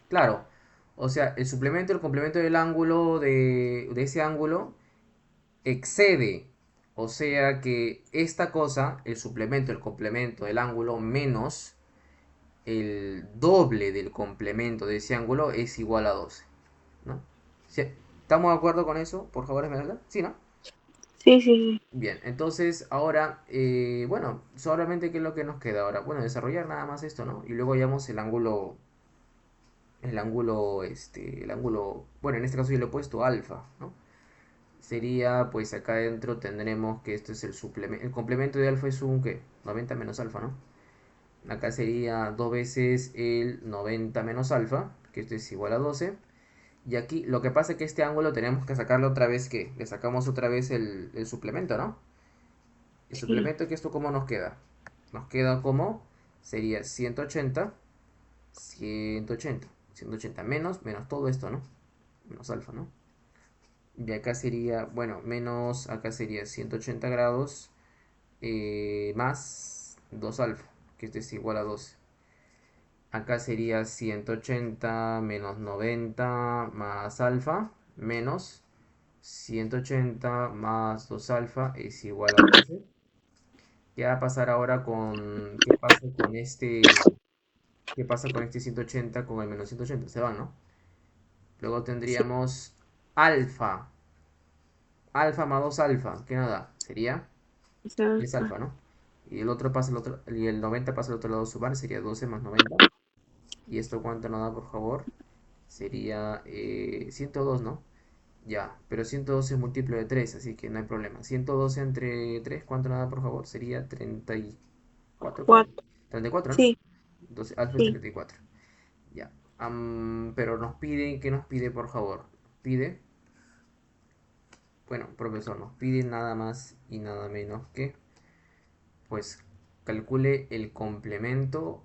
Claro. O sea, el suplemento, el complemento del ángulo de ese ángulo excede. O sea que esta cosa, el suplemento, el complemento del ángulo menos el doble del complemento de ese ángulo es igual a 12, ¿no? ¿Sí? ¿Estamos de acuerdo con eso? Por favor, Esmeralda. Sí, ¿no? sí, sí, Bien, entonces ahora, bueno, solamente qué es lo que nos queda ahora. Bueno, desarrollar nada más esto, ¿no? Y luego hallamos el ángulo, bueno, en este caso yo le he puesto alfa, ¿no? Sería, pues acá adentro tendremos que esto es el suplemento, el complemento de alfa es un, ¿qué? 90 menos alfa, ¿no? Acá sería 2 veces el 90 menos alfa, que esto es igual a 12. Y aquí lo que pasa es que este ángulo tenemos que sacarle otra vez, ¿qué? Le sacamos otra vez el suplemento, ¿no? El sí. suplemento que esto cómo nos queda. Nos queda como sería 180, 180, 180 menos todo esto, ¿no? Menos alfa, ¿no? Y acá sería, bueno, menos, acá sería 180 grados más 2 alfa, que esto es igual a 12. Acá sería 180 menos 90 más alfa menos 180 más 2 alfa es igual a 12. ¿Qué va a pasar ahora con... ¿Qué pasa con este 180 con el menos 180? Se va, ¿no? Luego Sí, tendríamos alfa. Alfa más 2 alfa. ¿Qué nos da? Sería 3 exacto. alfa, ¿no? Y el otro pasa al otro... Y el 90 pasa al otro lado sumar. Sería 12 más 90. ¿Y esto cuánto nos da, por favor? Sería 102, ¿no? Ya, pero 112 es múltiplo de 3, así que no hay problema. 112 entre 3, ¿cuánto nos da, por favor? Sería 34, creo. Cuatro. 34, ¿no? Sí, Entonces, alfa es sí. 34. Ya. Pero nos pide, ¿qué nos pide, por favor? Pide, bueno, profesor, nos pide nada más y nada menos que, pues, calcule el complemento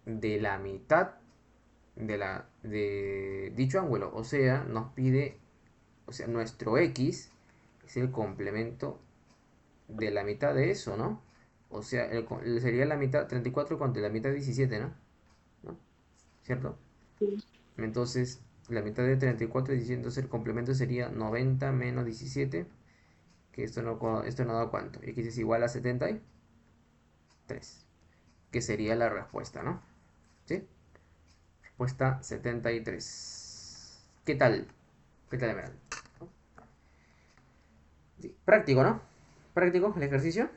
de la mitad de dicho ángulo. O sea, nos pide, o sea, nuestro x es el complemento de la mitad de eso, ¿no? O sea, sería la mitad, 34 contra la mitad 17, ¿no? ¿No? ¿Cierto? Sí. Entonces, la mitad de 34 es 17, entonces el complemento sería 90 menos 17, que esto no da cuánto. X es igual a 73, que sería la respuesta, ¿no? ¿Sí? Respuesta 73. ¿Qué tal? ¿Qué tal, Emerald? Sí, práctico, ¿no? Práctico el ejercicio.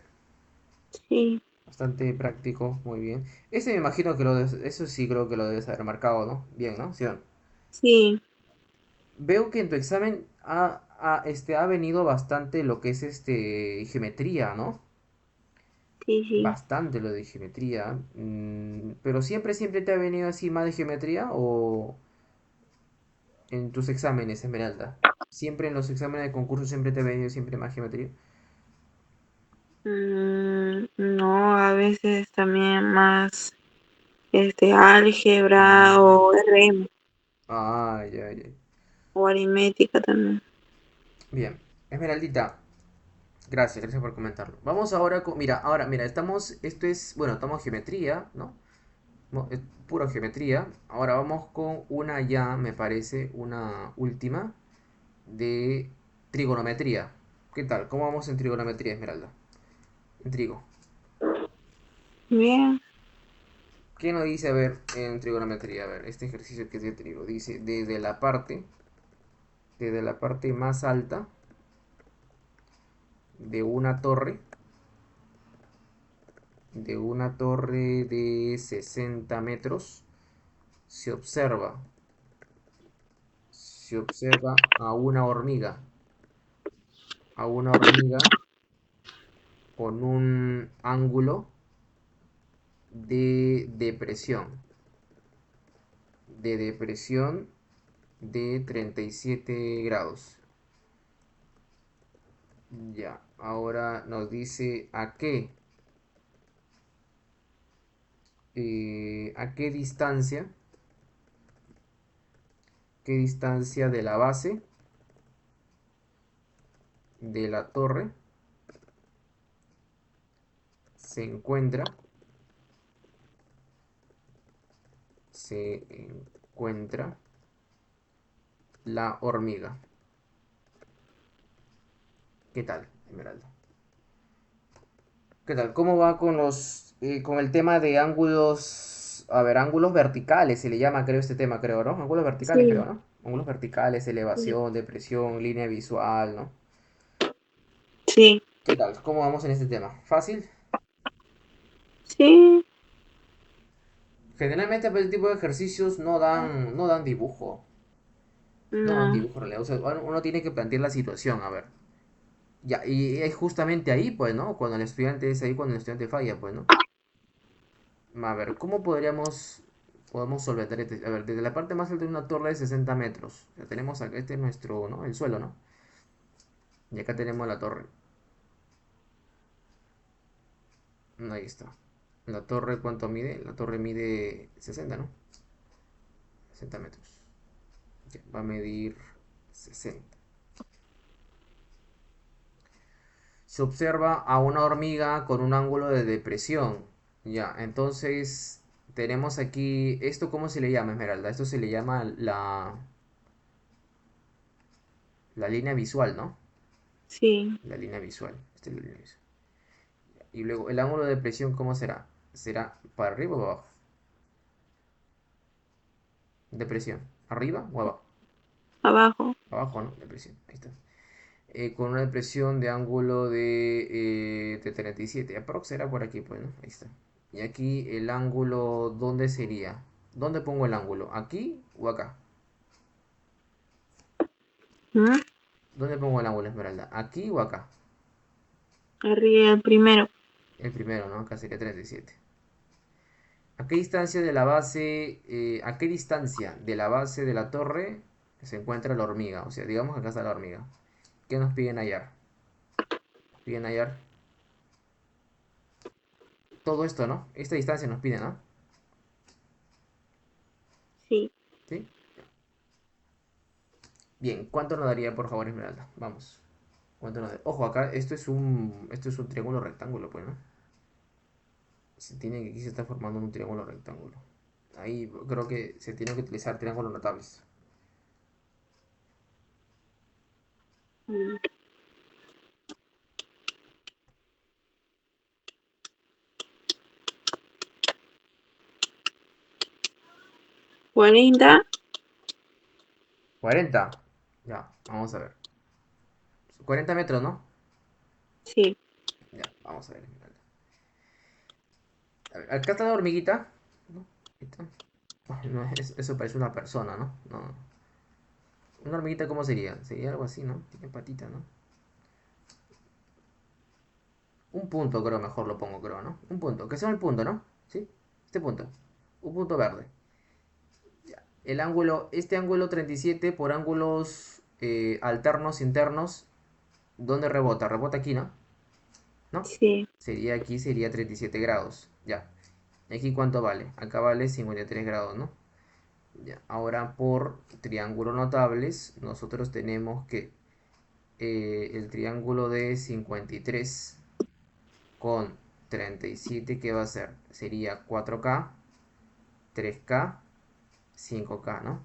Sí, Bastante práctico, muy bien. Ese me imagino que eso sí creo que lo debes haber marcado, ¿no? Bien, ¿no? Sí, ¿no? sí, Veo que en tu examen ha venido bastante lo que es geometría, ¿no? sí, sí. Bastante lo de geometría. Pero siempre te ha venido así más de geometría o en tus exámenes, Esmeralda. Siempre en los exámenes de concurso siempre te ha venido siempre más geometría. No, a veces también más álgebra Mm. o RM Ah, ya, ya. o aritmética también. Bien. Esmeraldita, gracias por comentarlo. Vamos ahora mira, mira, estamos en geometría, ¿no? Es pura geometría. Ahora vamos con una ya, me parece, una última de trigonometría. ¿Qué tal? ¿Cómo vamos en trigonometría, Esmeralda? En trigo. Bien, ¿Qué nos dice, a ver, en trigonometría? A ver, este ejercicio que es de trigo. Dice, desde la parte más alta de una torre de 60 metros, se observa, a una hormiga con un ángulo de depresión de 37 grados. Ya, ahora nos dice qué distancia de la base de la torre se encuentra, se encuentra la hormiga. ¿Qué tal, Esmeralda? ¿Qué tal? ¿Cómo va con con el tema de ángulos, a ver, ángulos verticales se le llama, creo, este tema, creo, ¿no? Ángulos verticales, creo, Sí, ¿no? Ángulos verticales, sí, elevación, depresión, línea visual, ¿no? sí, ¿Qué tal? ¿Cómo vamos en este tema? ¿Fácil? sí, Generalmente, pues, este tipo de ejercicios no dan dibujo. No dan no, dibujo, en realidad. O sea, uno tiene que plantear la situación, a ver. Ya, y es justamente ahí, pues, ¿no? Cuando el estudiante es ahí, cuando el estudiante falla, pues, ¿no? A ver, ¿cómo podemos solventar este? A ver, desde la parte más alta de una torre de 60 metros. O sea, tenemos acá, este es nuestro, ¿no? El suelo, ¿no? Y acá tenemos la torre. Ahí está. La torre, ¿cuánto mide? La torre mide 60, ¿no? 60 metros. Ya, va a medir 60. Se observa a una hormiga con un ángulo de depresión. Ya, entonces tenemos aquí, ¿esto cómo se le llama, Esmeralda? Esto se le llama la línea visual, ¿no? sí, La línea visual. Esta es la línea visual. Y luego, el ángulo de depresión, ¿cómo será? ¿Será para arriba o abajo? Depresión. ¿Arriba o abajo? abajo, Abajo, ¿no? Depresión. Ahí está. Con una depresión de ángulo de 37. Aprox será por aquí, pues, ¿no? Ahí está. Y aquí el ángulo, ¿dónde sería? ¿Dónde pongo el ángulo? ¿Aquí o acá? ¿mm? ¿Dónde pongo el ángulo, Esmeralda? ¿Aquí o acá? Arriba el primero, El primero, ¿no? Acá sería 37. ¿A qué distancia de la base, a qué distancia de la base de la torre se encuentra la hormiga? O sea, digamos que acá está la hormiga. ¿Qué nos piden hallar? Piden hallar todo esto, ¿no? Esta distancia nos piden, ¿no? sí, ¿Sí? Bien, ¿cuánto nos daría, por favor, Esmeralda? Vamos. ¿Cuánto nos da? Ojo, acá esto es un triángulo rectángulo, pues, ¿no? Se tiene que aquí se está formando un triángulo rectángulo. Ahí creo que se tiene que utilizar triángulos notables. mm, 40, 40. Ya, vamos a ver. 40 metros, ¿no? sí, Ya, vamos a ver, Esmeralda. A ver, acá está la hormiguita. ¿No? Ahí está. Ay, no, eso parece una persona, ¿no? No. Una hormiguita, ¿cómo sería? Sería algo así, ¿no? Tiene patita, ¿no? Un punto, creo, mejor lo pongo, creo, ¿no? Un punto. Que sea el punto, ¿no? ¿Sí? Este punto. Un punto verde. El ángulo, este ángulo 37 por ángulos alternos internos, ¿dónde rebota? Rebota aquí, ¿no? ¿No? sí, Sería aquí, sería 37 grados. Ya. ¿Y aquí cuánto vale? Acá vale 53 grados, ¿no? Ya. Ahora por triángulos notables, nosotros tenemos que el triángulo de 53 con 37, ¿qué va a ser? Sería 4K, 3K, 5K, ¿no?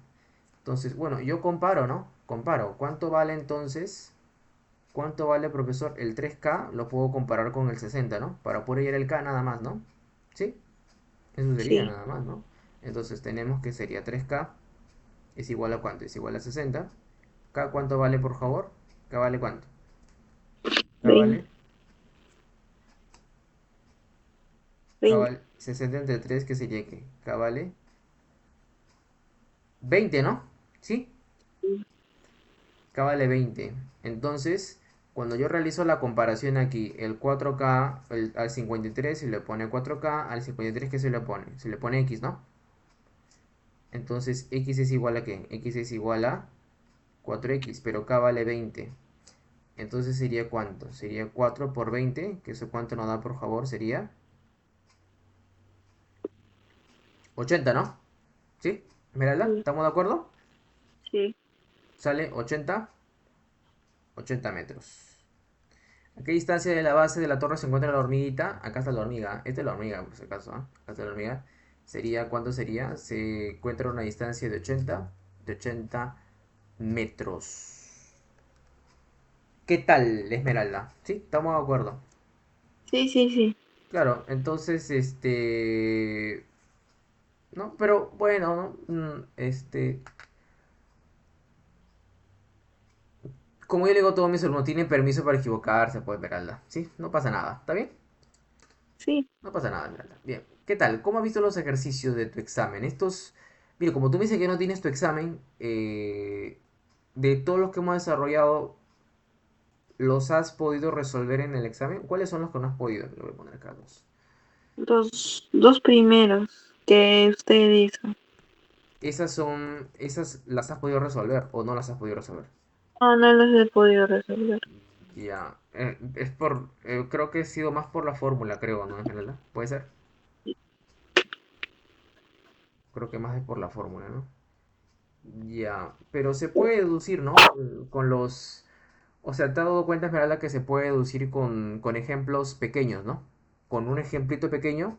Entonces, bueno, yo comparo, ¿no? Comparo. ¿Cuánto vale entonces? ¿Cuánto vale, profesor? El 3K lo puedo comparar con el 60, ¿no? Para poder hallar el K nada más, ¿no? ¿Sí? Eso sería sí, nada más, ¿no? Entonces tenemos que sería 3K es igual a cuánto? Es igual a 60. ¿K cuánto vale, por favor? ¿K vale cuánto? K 20, vale, K 20, vale 60 entre 3, que sería que K vale 20, ¿no? ¿Sí? K vale 20. Entonces, cuando yo realizo la comparación aquí, el 4K al 53 se le pone 4K, al 53 ¿qué se le pone? Se le pone X, ¿no? Entonces, X es igual a ¿qué? X es igual a 4X, pero K vale 20. Entonces sería ¿cuánto? Sería 4 por 20, que eso cuánto nos da, por favor, sería 80, ¿no? ¿Sí? Esmeralda, sí, ¿estamos de acuerdo? sí, Sale 80 metros. ¿A qué distancia de la base de la torre se encuentra la hormiguita? Acá está la hormiga. Esta es la hormiga, por si acaso. ¿Ah? Acá está la hormiga. Sería, ¿cuánto sería? Se encuentra a una distancia de ochenta metros. ¿Qué tal, Esmeralda? ¿Sí? ¿Estamos de acuerdo? Sí, sí, sí. Claro, entonces, ¿no? Pero bueno, ¿no? Como yo le digo a todos mis alumnos, tienen permiso para equivocarse, pues, Esmeralda. ¿Sí? No pasa nada. ¿Está bien? Sí. No pasa nada, Esmeralda. Bien. ¿Qué tal? ¿Cómo has visto los ejercicios de tu examen? Estos, mire, como tú me dices que no tienes tu examen, de todos los que hemos desarrollado, ¿los has podido resolver en el examen? ¿Cuáles son los que no has podido? Lo voy a poner acá dos. Los dos primeros que usted hizo. ¿Esas las has podido resolver o no las has podido resolver? No, no los he podido resolver. Ya, creo que ha sido más por la fórmula, creo, ¿no, Esmeralda? ¿Puede ser? Creo que más es por la fórmula, ¿no? Ya, pero se puede deducir, ¿no? Con los... O sea, te has dado cuenta, Esmeralda, que se puede deducir con ejemplos pequeños, ¿no? Con un ejemplito pequeño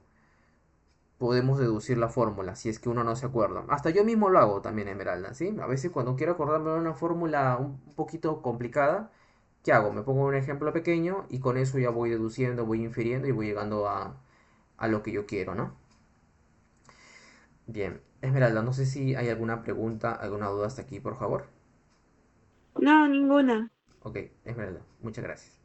podemos deducir la fórmula, si es que uno no se acuerda. Hasta yo mismo lo hago también, Esmeralda, ¿sí? A veces cuando quiero acordarme de una fórmula un poquito complicada, ¿qué hago? Me pongo un ejemplo pequeño y con eso ya voy deduciendo, voy infiriendo y voy llegando a lo que yo quiero, ¿no? Bien, Esmeralda, no sé si hay alguna pregunta, alguna duda hasta aquí, por favor. No, ninguna. Ok, Esmeralda, muchas gracias.